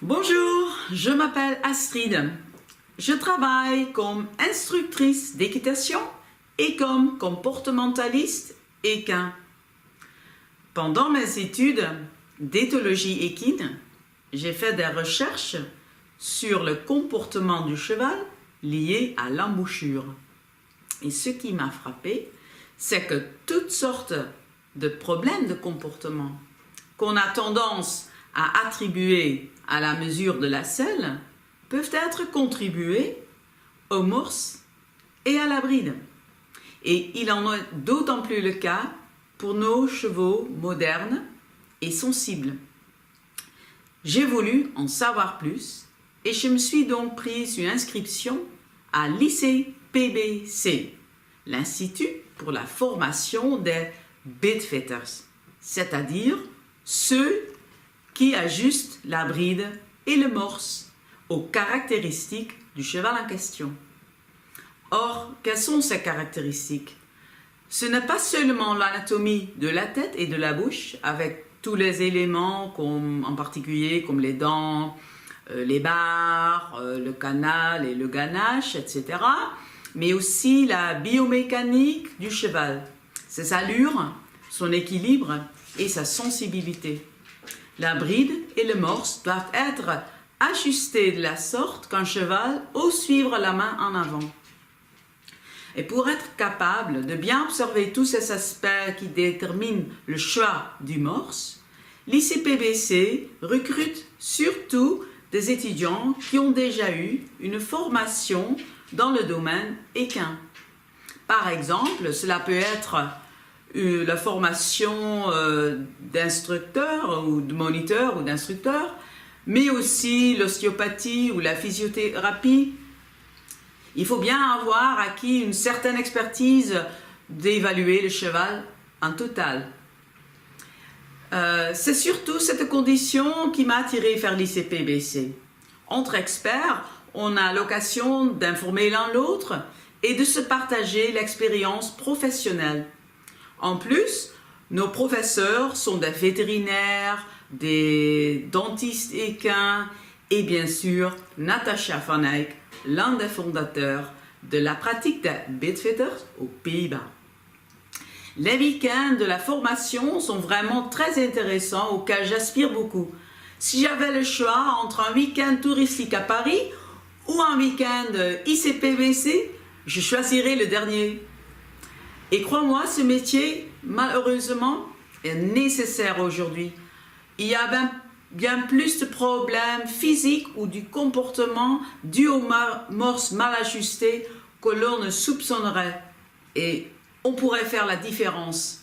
Bonjour, je m'appelle Astrid. Je travaille comme instructrice d'équitation et comme comportementaliste équin. Pendant mes études d'éthologie équine, j'ai fait des recherches sur le comportement du cheval lié à l'embouchure. Et ce qui m'a frappé, c'est que toutes sortes de problèmes de comportement qu'on a tendance à attribuer à la mesure de la selle peuvent être contribués aux morses et à la bride. Et il en est d'autant plus le cas pour nos chevaux modernes et sensibles. J'ai voulu en savoir plus et je me suis donc prise une inscription à l'ICPBC, l'Institut pour la formation des bitfitters, c'est-à-dire ceux qui ajustent la bride et le morse aux caractéristiques du cheval en question. Or, quelles sont ces caractéristiques? Ce n'est pas seulement l'anatomie de la tête et de la bouche, avec tous les éléments, en particulier comme les dents, les barres, le canal et le ganache, etc., mais aussi la biomécanique du cheval, ses allures, son équilibre et sa sensibilité. La bride et le morse doivent être ajustés de la sorte qu'un cheval ose suivre la main en avant. Et pour être capable de bien observer tous ces aspects qui déterminent le choix du morse, l'ICPBC recrute surtout des étudiants qui ont déjà eu une formation dans le domaine équin. Par exemple, cela peut être la formation d'instructeur ou de moniteur ou d'instructeur, mais aussi l'ostéopathie ou la physiothérapie. Il faut bien avoir acquis une certaine expertise d'évaluer le cheval en total. C'est surtout cette condition qui m'a attiré vers l'ICPBC. Entre experts, on a l'occasion d'informer l'un l'autre et de se partager l'expérience professionnelle. En plus, nos professeurs sont des vétérinaires, des dentistes équins et bien sûr Natasha van Eyck, l'un des fondateurs de la pratique des bitfitters aux Pays-Bas. Les week-ends de la formation sont vraiment très intéressants auxquels j'aspire beaucoup. Si j'avais le choix entre un week-end touristique à Paris ou un week-end ICPBC, je choisirais le dernier. Et crois-moi, ce métier, malheureusement, est nécessaire aujourd'hui. Il y a bien plus de problèmes physiques ou du comportement dû aux morses mal ajustées que l'on ne soupçonnerait. Et on pourrait faire la différence